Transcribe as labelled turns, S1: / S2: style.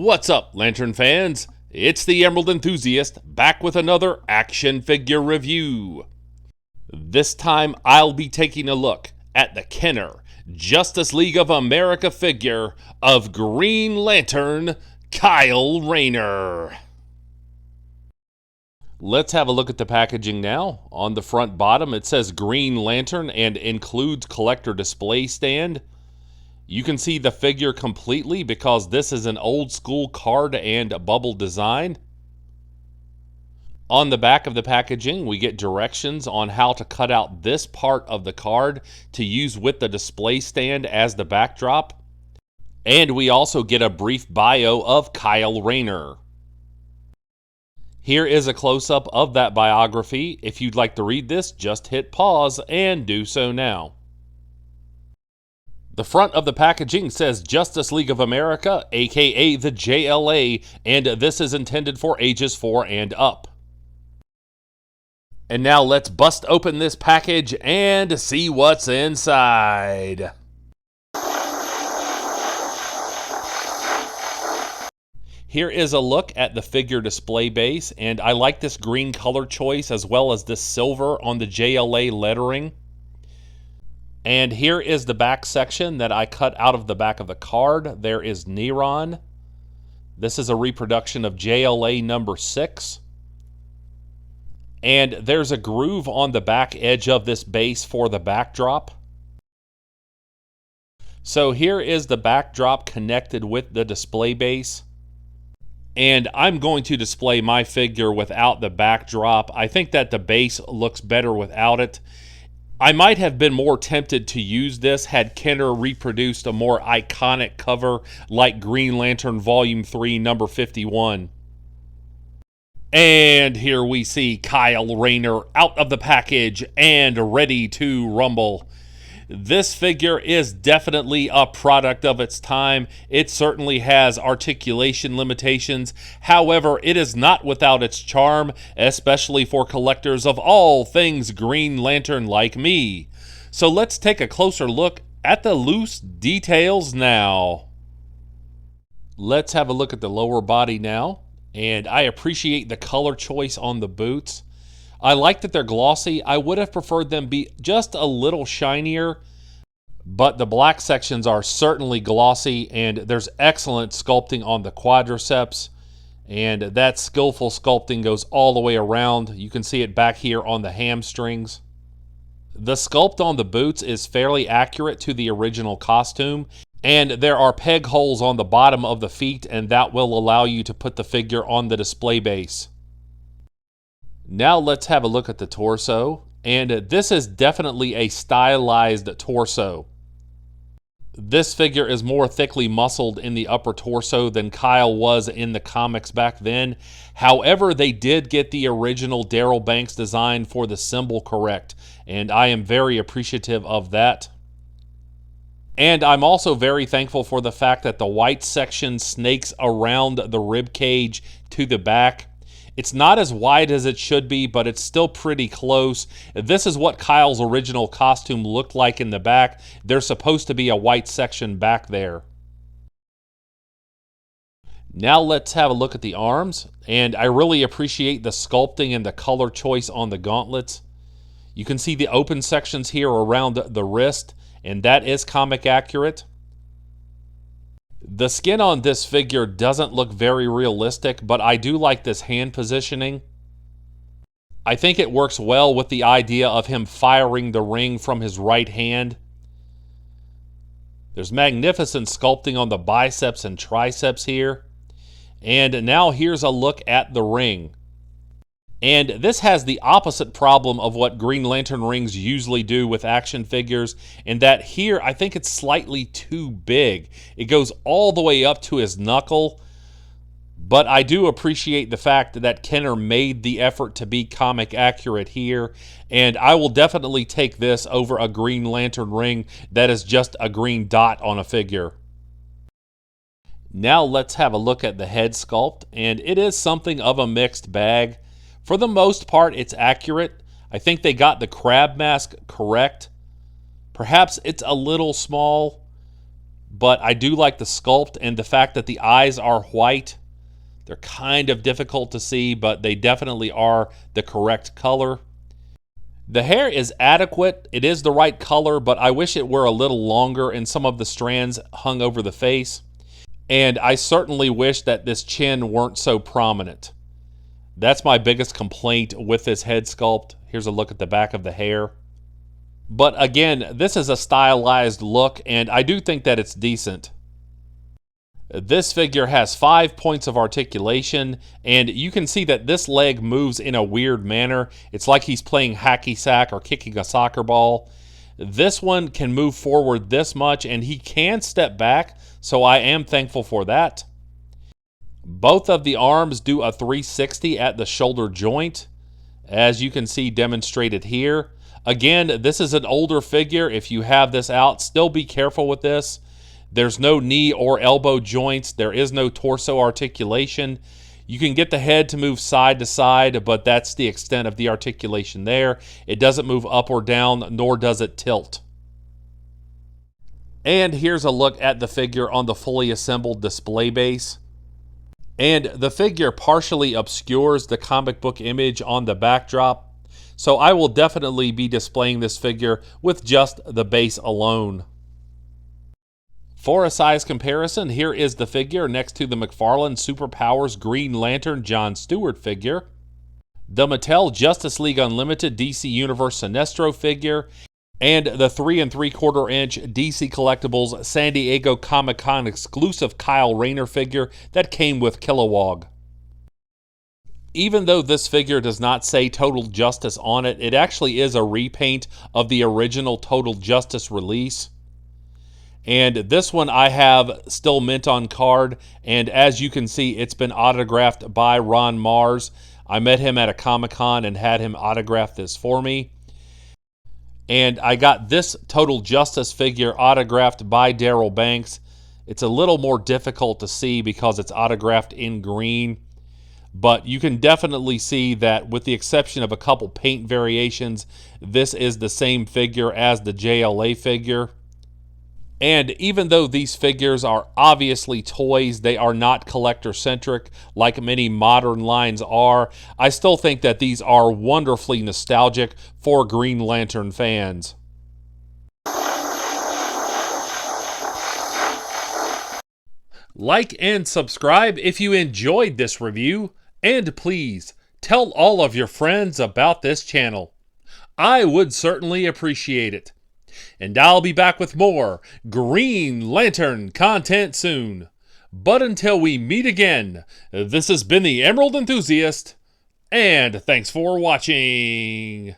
S1: What's up, Lantern fans? It's the Emerald Enthusiast, back with another action figure review. This time, I'll be taking a look at the Kenner Justice League of America figure of Green Lantern, Kyle Rayner. Let's have a look at the packaging now. On the front bottom, it says Green Lantern and includes collector display stand. You can see the figure completely because this is an old school card and bubble design. On the back of the packaging, we get directions on how to cut out this part of the card to use with the display stand as the backdrop. And we also get a brief bio of Kyle Rayner. Here is a close-up of that biography. If you'd like to read this, just hit pause and do so now. The front of the packaging says Justice League of America, aka the JLA, and this is intended for ages 4 and up. And now let's bust open this package and see what's inside. Here is a look at the figure display base, and I like this green color choice as well as this silver on the JLA lettering. And here is the back section that I cut out of the back of the card. There is Neron. This is a reproduction of JLA number 6. And there's a groove on the back edge of this base for the backdrop. So here is the backdrop connected with the display base. And I'm going to display my figure without the backdrop. I think that the base looks better without it. I might have been more tempted to use this had Kenner reproduced a more iconic cover like Green Lantern Volume 3, number 51. And here we see Kyle Rayner out of the package and ready to rumble. This figure is definitely a product of its time. It certainly has articulation limitations. However, it is not without its charm, especially for collectors of all things Green Lantern like me. So let's take a closer look at the loose details now. Let's have a look at the lower body now. And I appreciate the color choice on the boots. I like that they're glossy. I would have preferred them be just a little shinier, but the black sections are certainly glossy, and there's excellent sculpting on the quadriceps, and that skillful sculpting goes all the way around. You can see it back here on the hamstrings. The sculpt on the boots is fairly accurate to the original costume, and there are peg holes on the bottom of the feet, and that will allow you to put the figure on the display base. Now let's have a look at the torso, and this is definitely a stylized torso. This figure is more thickly muscled in the upper torso than Kyle was in the comics back then. However, they did get the original Daryl Banks design for the symbol correct, and I am very appreciative of that. And I'm also very thankful for the fact that the white section snakes around the rib cage to the back. It's not as wide as it should be, but it's still pretty close. This is what Kyle's original costume looked like in the back. There's supposed to be a white section back there. Now let's have a look at the arms, and I really appreciate the sculpting and the color choice on the gauntlets. You can see the open sections here around the wrist, and that is comic accurate. The skin on this figure doesn't look very realistic, but I do like this hand positioning. I think it works well with the idea of him firing the ring from his right hand. There's magnificent sculpting on the biceps and triceps here. And now here's a look at the ring. And this has the opposite problem of what Green Lantern rings usually do with action figures, in that here I think it's slightly too big. It goes all the way up to his knuckle, but I do appreciate the fact that Kenner made the effort to be comic accurate here, and I will definitely take this over a Green Lantern ring that is just a green dot on a figure. Now let's have a look at the head sculpt, and it is something of a mixed bag. For the most part, it's accurate. I think they got the crab mask correct. Perhaps it's a little small, but I do like the sculpt and the fact that the eyes are white. They're kind of difficult to see, but they definitely are the correct color. The hair is adequate. It is the right color, but I wish it were a little longer and some of the strands hung over the face. And I certainly wish that this chin weren't so prominent. That's my biggest complaint with this head sculpt. Here's a look at the back of the hair. But again, this is a stylized look, and I do think that it's decent. This figure has 5 points of articulation, and you can see that this leg moves in a weird manner. It's like he's playing hacky sack or kicking a soccer ball. This one can move forward this much, and he can step back, so I am thankful for that. Both of the arms do a 360 at the shoulder joint, as you can see demonstrated here. Again, this is an older figure. If you have this out, still be careful with this. There's no knee or elbow joints. There is no torso articulation. You can get the head to move side to side, but that's the extent of the articulation there. It doesn't move up or down, nor does it tilt. And here's a look at the figure on the fully assembled display base. And the figure partially obscures the comic book image on the backdrop, so I will definitely be displaying this figure with just the base alone. For a size comparison, here is the figure next to the McFarlane Superpowers Green Lantern John Stewart figure, the Mattel Justice League Unlimited DC Universe Sinestro figure, and the 3 3/4 inch DC Collectibles San Diego Comic-Con exclusive Kyle Rayner figure that came with Kilowog. Even though this figure does not say Total Justice on it, it actually is a repaint of the original Total Justice release. And this one I have still mint on card, and as you can see, it's been autographed by Ron Mars. I met him at a Comic-Con and had him autograph this for me. And I got this Total Justice figure autographed by Daryl Banks. It's a little more difficult to see because it's autographed in green, but you can definitely see that with the exception of a couple paint variations, this is the same figure as the JLA figure. And even though these figures are obviously toys, they are not collector-centric like many modern lines are. I still think that these are wonderfully nostalgic for Green Lantern fans. Like and subscribe if you enjoyed this review, and please tell all of your friends about this channel. I would certainly appreciate it. And I'll be back with more Green Lantern content soon. But until we meet again, this has been the Emerald Enthusiast, and thanks for watching.